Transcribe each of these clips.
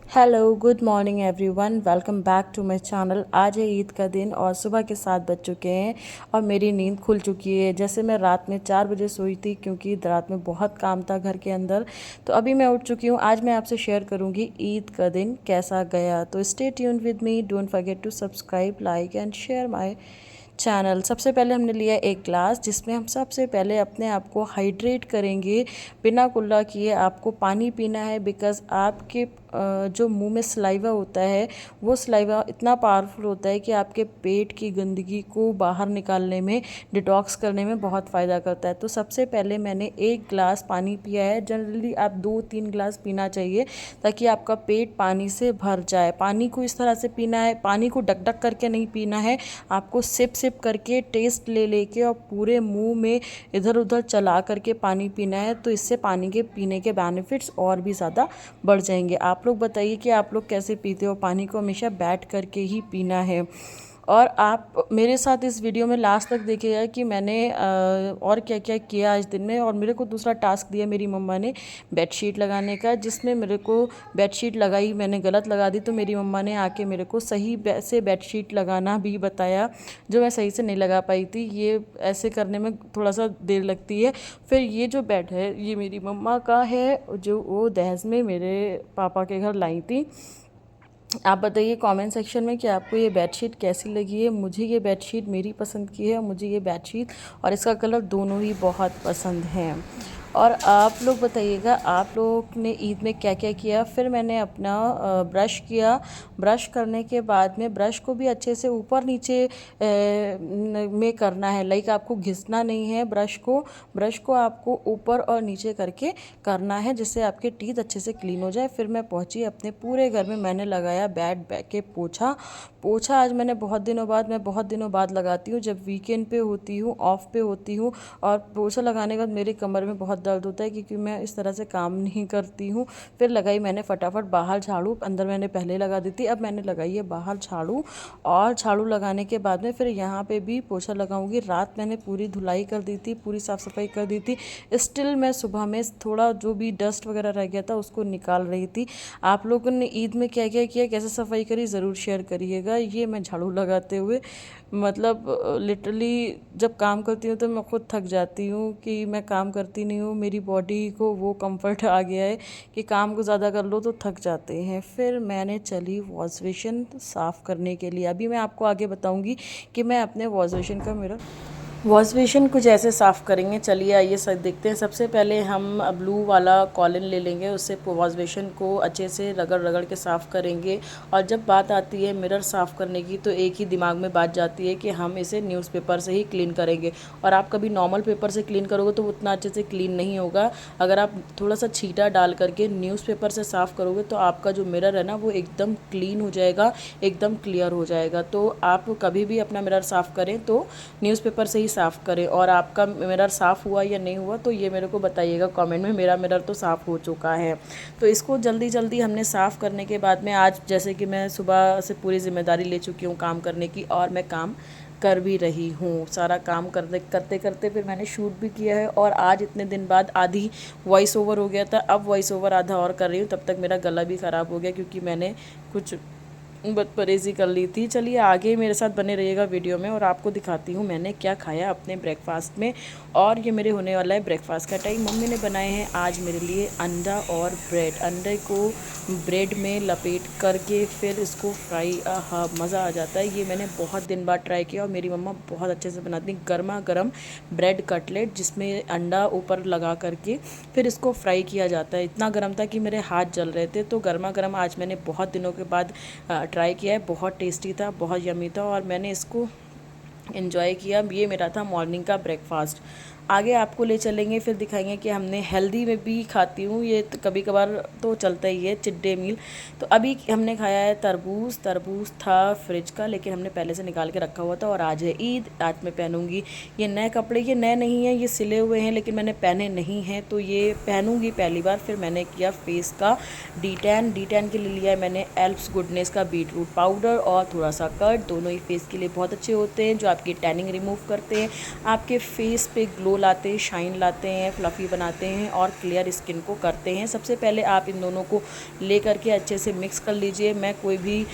Hello good morning everyone, welcome back to my channel. आज है ईद का दिन और सुबह के 7 बज चुके हैं और मेरी नींद खुल चुकी है। जैसे मैं रात में 4 बजे सोई थी क्योंकि रात में बहुत काम था घर के अंदर, तो अभी मैं उठ चुकी हूँ। आज मैं आपसे शेयर करूँगी ईद का दिन कैसा गया। तो stay tuned with me, don't forget to subscribe, like and share my channel. सबसे पहले हमने लिया एक ग्लास जिसमें हम सबसे पहले अपने आप को हाइड्रेट करेंगे। बिना कुल्ला किए आपको पानी पीना है, बिकॉज़ आपके जो मुंह में सलाइवा होता है वो सलाइवा इतना पावरफुल होता है कि आपके पेट की गंदगी को बाहर निकालने में, डिटॉक्स करने में बहुत फ़ायदा करता है। तो सबसे पहले मैंने एक गिलास पानी पिया है। जनरली आप 2-3 गिलास पीना चाहिए ताकि आपका पेट पानी से भर जाए। पानी को इस तरह से पीना है, पानी को डक डक करके नहीं पीना है, आपको सिप सिप करके टेस्ट ले लेके और पूरे मुंह में इधर उधर चला करके पानी पीना है। तो इससे पानी के पीने के बेनिफिट्स और भी ज़्यादा बढ़ जाएंगे। आप लोग बताइए कि आप लोग कैसे पीते हो? पानी को हमेशा बैठ करके ही पीना है। और आप मेरे साथ इस वीडियो में लास्ट तक देखिएगा कि मैंने और क्या क्या किया आज दिन में। और मेरे को दूसरा टास्क दिया मेरी मम्मा ने बेडशीट लगाने का, जिसमें मेरे को बेडशीट लगाई मैंने गलत लगा दी, तो मेरी मम्मा ने आके मेरे को सही से बेडशीट लगाना भी बताया, जो मैं सही से नहीं लगा पाई थी। ये ऐसे करने में थोड़ा सा देर लगती है। फिर ये जो बेड है ये मेरी मम्मा का है, जो वो दहेज में मेरे पापा के घर लाई थी। आप बताइए कमेंट सेक्शन में कि आपको ये बेडशीट कैसी लगी है। मुझे ये बेडशीट मेरी पसंद की है, मुझे ये बेडशीट और इसका कलर दोनों ही बहुत पसंद हैं। और आप लोग बताइएगा आप लोग ने ईद में क्या क्या किया। फिर मैंने अपना ब्रश किया। ब्रश करने के बाद में ब्रश को भी अच्छे से ऊपर नीचे में करना है, लाइक आपको घिसना नहीं है ब्रश को आपको ऊपर और नीचे करके करना है, जिससे आपके टीथ अच्छे से क्लीन हो जाए। फिर मैं पहुंची अपने पूरे घर में, मैंने लगाया बैठ के पोछा। आज मैं बहुत दिनों बाद लगाती हूँ, जब वीकेंड पे होती हूँ, ऑफ पे होती हूँ। और पोछा लगाने के बाद मेरे कमर में बहुत दर्द होता है क्योंकि मैं इस तरह से काम नहीं करती हूँ। फिर लगाई मैंने फटाफट बाहर झाड़ू, अंदर मैंने पहले लगा दी थी, अब मैंने लगाई है बाहर झाड़ू। और झाड़ू लगाने के बाद में फिर यहाँ पे भी पोछा लगाऊंगी। रात मैंने पूरी धुलाई कर दी थी, पूरी साफ़ सफाई कर दी थी। स्टिल मैं सुबह में थोड़ा जो भी डस्ट वगैरह रह गया था उसको निकाल रही थी। आप लोगों ने ईद में क्या क्या किया, कैसे सफाई करी, ज़रूर शेयर करिएगा। ये मैं झाड़ू लगाते हुए मतलब लिटरली जब काम करती हूँ तो मैं खुद थक जाती हूँ कि मैं काम करती नहीं हूँ। मेरी बॉडी को वो कंफर्ट आ गया है कि काम को ज़्यादा कर लो तो थक जाते हैं। फिर मैंने चली वॉश बेसिन साफ़ करने के लिए। अभी मैं आपको आगे बताऊँगी कि मैं अपने वॉश बेसिन का मेरा वॉश बेसिन कुछ ऐसे साफ़ करेंगे। चलिए आइए सब देखते हैं। सबसे पहले हम ब्लू वाला कॉलिन ले लेंगे, उससे वॉश बेसिन को अच्छे से रगड़ रगड़ के साफ़ करेंगे। और जब बात आती है मिरर साफ़ करने की तो एक ही दिमाग में बात जाती है कि हम इसे न्यूज़पेपर से ही क्लीन करेंगे। और आप कभी नॉर्मल पेपर से क्लीन करोगे तो उतना अच्छे से क्लीन नहीं होगा। अगर आप थोड़ा सा छींटा डाल करके न्यूज़पेपर से साफ़ करोगे तो आपका जो मिरर है ना वो एकदम क्लीन हो जाएगा, एकदम क्लियर हो जाएगा। तो आप कभी भी अपना मिरर साफ़ करें तो न्यूज़पेपर से ही साफ़ करें। और आपका मिरर साफ़ हुआ या नहीं हुआ तो ये मेरे को बताइएगा कमेंट में। मेरा मिरर तो साफ़ हो चुका है। तो इसको जल्दी जल्दी हमने साफ़ करने के बाद में, आज जैसे कि मैं सुबह से पूरी जिम्मेदारी ले चुकी हूँ काम करने की, और मैं काम कर भी रही हूँ। सारा काम करते करते करते फिर मैंने शूट भी किया है। और आज इतने दिन बाद आधी वॉइस ओवर हो गया था, अब वॉइस ओवर आधा और कर रही हूँ। तब तक मेरा गला भी ख़राब हो गया क्योंकि मैंने कुछ बदपरेजी कर ली थी। चलिए आगे मेरे साथ बने रहिएगा वीडियो में और आपको दिखाती हूँ मैंने क्या खाया अपने ब्रेकफास्ट में। और ये मेरे होने वाला है ब्रेकफास्ट का टाइम। मम्मी ने बनाए हैं आज मेरे लिए अंडा और ब्रेड। अंडे को ब्रेड में लपेट करके फिर इसको फ्राई, आहा मज़ा आ जाता है। ये मैंने बहुत दिन बाद ट्राई किया और मेरी मम्मा बहुत अच्छे से बनाती हैं। गर्मा गर्म ब्रेड कटलेट जिसमें अंडा ऊपर लगा करके फिर इसको फ्राई किया जाता है। इतना गर्म था कि मेरे हाथ जल रहे थे। तो गर्मा गर्म आज मैंने बहुत दिनों के बाद ट्राई किया है। बहुत टेस्टी था, बहुत यमी था और मैंने इसको एंजॉय किया। ये मेरा था मॉर्निंग का ब्रेकफास्ट। आगे आपको ले चलेंगे, फिर दिखाएंगे कि हमने हेल्दी में भी खाती हूँ ये कभी कभार तो चलता ही है, चिट डे मील। तो अभी हमने खाया है तरबूज। तरबूज था फ्रिज का लेकिन हमने पहले से निकाल के रखा हुआ था। और आज है ईद, आज मैं पहनूंगी ये नए कपड़े। ये नए नहीं हैं, ये सिले हुए हैं लेकिन मैंने पहने नहीं हैं, तो ये पहनूंगी पहली बार। फिर मैंने किया फेस का डी टैन के लिए लिया है मैंने एल्प्स गुडनेस का बीटरूट पाउडर और थोड़ा सा कर्ड। दोनों ही फेस के लिए बहुत अच्छे होते हैं, जो आपकी टैनिंग रिमूव करते हैं, आपके फेस पे ग्लो लाते हैं, शाइन लाते हैं, फ्लफ़ी बनाते हैं और क्लियर स्किन को करते हैं। सबसे पहले आप इन दोनों को ले करके अच्छे से मिक्स कर लीजिए। मैं कोई भी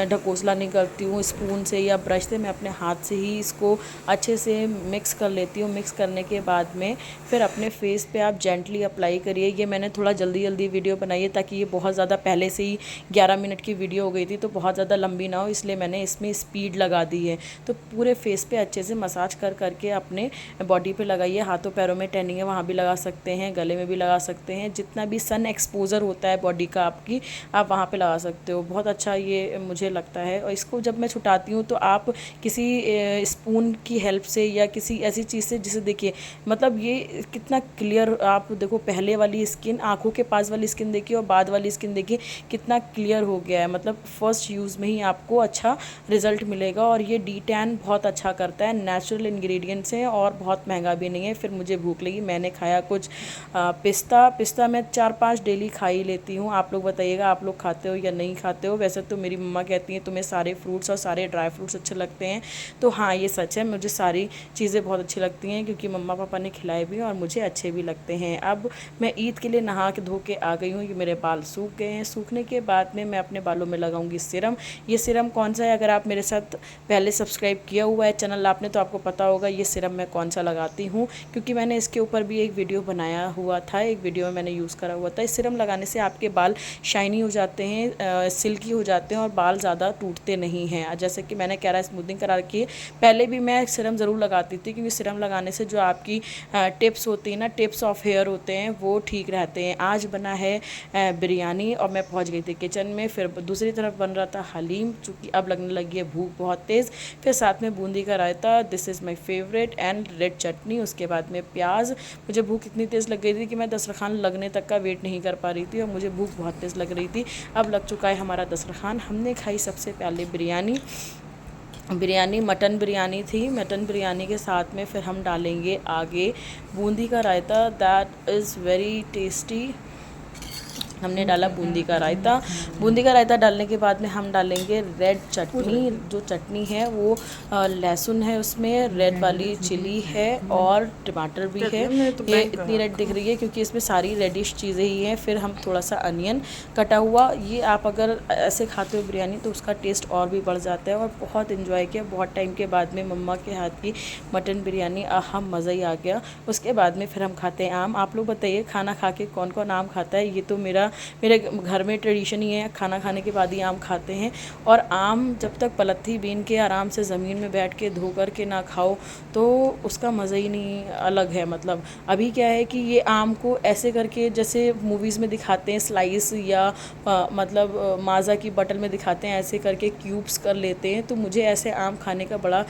ढकोसला नहीं करती हूँ स्पून से या ब्रश से, मैं अपने हाथ से ही इसको अच्छे से मिक्स कर लेती हूँ। मिक्स करने के बाद में फिर अपने फेस पे आप जेंटली अप्लाई करिए। ये मैंने थोड़ा जल्दी वीडियो बनाई है ताकि ये बहुत ज़्यादा पहले से ही 11 मिनट की वीडियो हो गई थी तो बहुत ज़्यादा लंबी ना हो, इसलिए मैंने इसमें स्पीड लगा दी है। तो पूरे फेस पे अच्छे से मसाज कर करके अपने बॉडी पे लगाइए। हाथों पैरों में टैनिंग है वहाँ भी लगा सकते हैं, गले में भी लगा सकते हैं, जितना भी सन एक्सपोजर होता है बॉडी का आपकी, आप वहाँ पे लगा सकते हो। बहुत अच्छा ये मुझे लगता है। और इसको जब मैं छुटाती हूँ तो आप किसी स्पून की हेल्प से या किसी ऐसी चीज़ से, जिसे देखिए मतलब ये कितना क्लियर, आप देखो पहले वाली स्किन, आँखों के पास वाली स्किन देखिए और बाद वाली स्किन देखिए कितना क्लियर हो गया है। मतलब फर्स्ट यूज़ में ही आपको अच्छा रिजल्ट मिलेगा। और ये डी टैन बहुत अच्छा करता है, नेचुरल इंग्रेडिएंट्स हैं और बहुत महंगा भी नहीं है। फिर मुझे भूख लगी, मैंने खाया कुछ पिस्ता मैं 4-5 डेली खा ही लेती हूँ। आप लोग बताइएगा आप लोग खाते हो या नहीं खाते हो। वैसे तो मेरी मम्मा कहती हैं तुम्हें सारे फ्रूट्स और सारे ड्राई फ्रूट्स अच्छे लगते हैं, तो हाँ ये सच है, मुझे सारी चीज़ें बहुत अच्छी लगती हैं क्योंकि मम्मा पापा ने खिलाए भी और मुझे अच्छे भी लगते हैं। अब मैं ईद के लिए नहा के धो के आ गई हूँ। ये मेरे बाल सूख गए हैं। सूखने के बाद में मैं अपने बालों में लगाऊंगी सीरम। ये सीरम कौन सा है, अगर आप मेरे साथ पहले सब्सक्राइब किया हुआ है चैनल आपने तो आपको पता होगा ये सीरम मैं कौन सा लगाती हूँ, क्योंकि मैंने इसके ऊपर भी एक वीडियो बनाया हुआ था, एक वीडियो में मैंने यूज़ करा हुआ था। इस सीरम लगाने से आपके बाल शाइनी हो जाते हैं, सिल्की हो जाते हैं और बाल ज़्यादा टूटते नहीं हैं। जैसे कि मैंने कैरा स्मूथिंग करा रखी है। पहले भी मैं सीरम ज़रूर लगाती थी क्योंकि सीरम लगाने से जो आपकी टिप्स होती है ना, टिप्स ऑफ हेयर होते हैं, वो ठीक रहते हैं। आज बना है बिरयानी और मैं पहुंच गई थी किचन में। फिर दूसरी तरफ बन रहा था हलीम, चूँकि अब लगने लगी है भूख बहुत तेज़। फिर साथ में बूंदी का raita, this is my favourite, and red chutney. उसके बाद में प्याज। मुझे भूख इतनी तेज़ लग गई थी कि मैं दस्तरखान लगने तक का वेट नहीं कर पा रही थी और मुझे भूख बहुत तेज़ लग रही थी। अब लग चुका है हमारा दस्तरखान। हमने खाई सबसे पहले बिरयानी मटन बिरयानी थी। मटन बिरयानी के साथ में फिर हम डालेंगे आगे बूंदी का रायता, दैट इज़ वेरी टेस्टी। हमने डाला बूंदी का रायता। बूंदी का रायता डालने के बाद में हम डालेंगे रेड चटनी। जो चटनी है वो लहसुन है, उसमें रेड वाली चिली है और टमाटर भी है। ये इतनी रेड दिख रही है क्योंकि इसमें सारी रेडिश चीज़ें ही हैं। फिर हम थोड़ा सा अनियन कटा हुआ, ये आप अगर ऐसे खाते हो बिरयानी तो उसका टेस्ट और भी बढ़ जाता है। और बहुत इन्जॉय किया बहुत टाइम के बाद में मम्मा के हाथ की मटन बिरयानी, आहा मज़ा ही आ गया। उसके बाद में फिर हम खाते हैं आम। आप लोग बताइए खाना खा के कौन कौन आम खाता है। ये तो मेरे घर में ट्रेडिशन ही है, खाना खाने के बाद ही आम खाते हैं। और आम जब तक पलथी बीन के आराम से ज़मीन में बैठ के धो कर के ना खाओ तो उसका मज़ा ही नहीं अलग है। मतलब अभी क्या है कि ये आम को ऐसे करके जैसे मूवीज़ में दिखाते हैं स्लाइस, या मतलब माज़ा की बटल में दिखाते हैं, ऐसे करके क्यूब्स कर लेते हैं। तो मुझे ऐसे आम खाने का बड़ा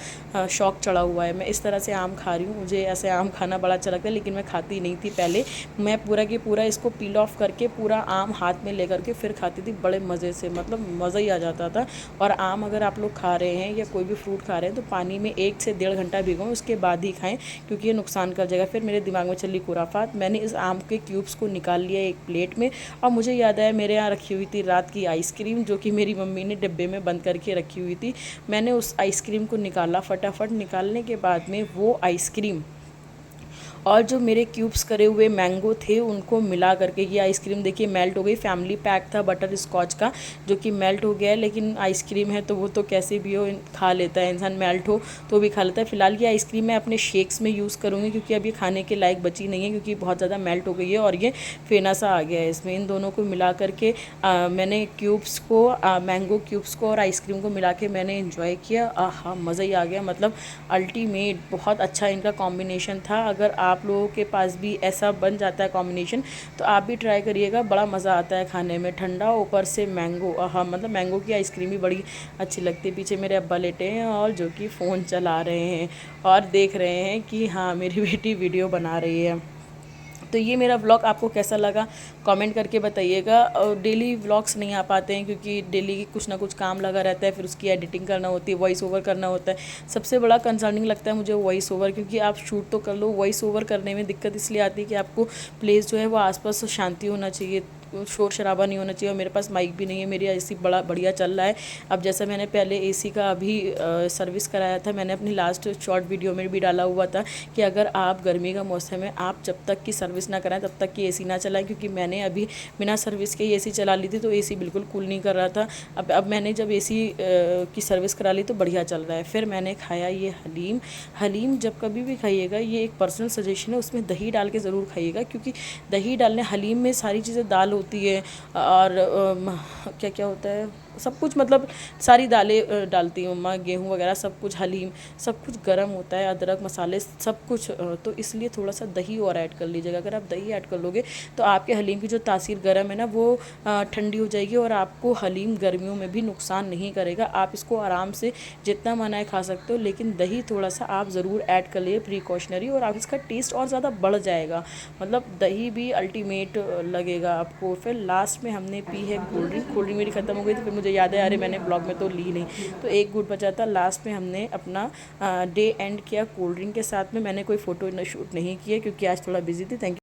शौक़ चढ़ा हुआ है। मैं इस तरह से आम खा रही हूँ, मुझे ऐसे आम खाना बड़ा अच्छा लगता है। लेकिन मैं खाती नहीं थी पहले, मैं पूरा की पूरा इसको पील ऑफ करके पूरा आम हाथ में लेकर के फिर खाती थी बड़े मज़े से, मतलब मज़ा ही आ जाता था। और आम अगर आप लोग खा रहे हैं या कोई भी फ्रूट खा रहे हैं तो पानी में 1 से 1.5 घंटा भिगोएं, उसके बाद ही खाएं क्योंकि ये नुकसान कर जाएगा। फिर मेरे दिमाग में चली खुराफात, मैंने इस आम के क्यूब्स को निकाल लिया एक प्लेट में। और मुझे याद आया मेरे यहाँ रखी हुई थी रात की आइसक्रीम, जो कि मेरी मम्मी ने डिब्बे में बंद करके रखी हुई थी। मैंने उस आइसक्रीम को निकाला, फटाफट निकालने के बाद में वो आइसक्रीम और जो मेरे क्यूब्स करे हुए मैंगो थे उनको मिला करके, ये आइसक्रीम देखिए मेल्ट हो गई। फैमिली पैक था बटर स्कॉच का जो कि मेल्ट हो गया है, लेकिन आइसक्रीम है तो वो तो कैसे भी हो खा लेता है इंसान, मेल्ट हो तो भी खा लेता है। फ़िलहाल ये आइसक्रीम मैं अपने शेक्स में यूज़ करूँगी क्योंकि अब ये खाने के लायक बची नहीं है क्योंकि बहुत ज़्यादा मेल्ट हो गई है और ये फेना सा आ गया है इसमें। इन दोनों को मिला करके मैंने क्यूब्स को, मैंगो क्यूब्स को और आइसक्रीम को मिला के मैंने इन्जॉय किया। आहा मज़ा ही आ गया, मतलब अल्टीमेट, बहुत अच्छा इनका कॉम्बिनेशन था। अगर आप लोगों के पास भी ऐसा बन जाता है कॉम्बिनेशन तो आप भी ट्राई करिएगा, बड़ा मज़ा आता है खाने में। ठंडा ऊपर से मैंगो, हाँ मतलब मैंगो की आइसक्रीम भी बड़ी अच्छी लगती है। पीछे मेरे अब्बा लेटे हैं और जो कि फ़ोन चला रहे हैं और देख रहे हैं कि हाँ मेरी बेटी वीडियो बना रही है। तो ये मेरा व्लॉग आपको कैसा लगा कमेंट करके बताइएगा। और डेली व्लॉग्स नहीं आ पाते हैं क्योंकि डेली कुछ ना कुछ काम लगा रहता है, फिर उसकी एडिटिंग करना होती है, वॉइस ओवर करना होता है। सबसे बड़ा कंसर्निंग लगता है मुझे वॉइस ओवर, क्योंकि आप शूट तो कर लो, वॉइस ओवर करने में दिक्कत इसलिए आती है कि आपको प्लेस जो है वो आसपास शांति होना चाहिए, शोर शराबा नहीं होना चाहिए, और मेरे पास माइक भी नहीं है, मेरी एसी बड़ा बढ़िया चल रहा है। अब जैसा मैंने पहले एसी का अभी सर्विस कराया था, मैंने अपनी लास्ट शॉर्ट वीडियो में भी डाला हुआ था कि अगर आप गर्मी का मौसम है, आप जब तक की सर्विस ना कराएं तब तक की एसी ना चलाएं, क्योंकि मैंने अभी बिना सर्विस के एसी चला ली थी तो एसी बिल्कुल कूल नहीं कर रहा था। अब मैंने जब एसी की सर्विस करा ली तो बढ़िया चल रहा है। फिर मैंने खाया ये हलीम। हलीम जब कभी भी खाइएगा, ये एक पर्सनल सजेशन है, उसमें दही डाल के ज़रूर खाइएगा, क्योंकि दही डालने, हलीम में सारी चीज़ें, दाल होती है और क्या क्या होता है, सब कुछ, मतलब सारी दालें डालती हूँ मैं, गेहूँ वगैरह सब कुछ, हलीम सब कुछ गर्म होता है, अदरक मसाले सब कुछ, तो इसलिए थोड़ा सा दही और ऐड कर लीजिएगा। अगर आप दही ऐड कर लोगे तो आपके हलीम की जो तासीर गर्म है ना, वो ठंडी हो जाएगी, और आपको हलीम गर्मियों में भी नुकसान नहीं करेगा। आप इसको आराम से जितना मन आए खा सकते हो, लेकिन दही थोड़ा सा आप ज़रूर ऐड कर लिए प्रिकॉशनरी, और आप इसका टेस्ट और ज़्यादा बढ़ जाएगा। मतलब दही भी अल्टीमेट लगेगा आपको। फिर लास्ट में हमने पी है कोल्ड ड्रिंक। कोल्ड ड्रिंक मेरी ख़त्म हो गई थी, फिर मुझे याद है, अरे मैंने ब्लॉग में तो ली नहीं, तो एक घूंट बचा था। लास्ट में हमने अपना डे एंड किया कोल्ड ड्रिंक के साथ में। मैंने कोई फ़ोटो शूट नहीं किया क्योंकि आज थोड़ा बिजी थी। Thank you.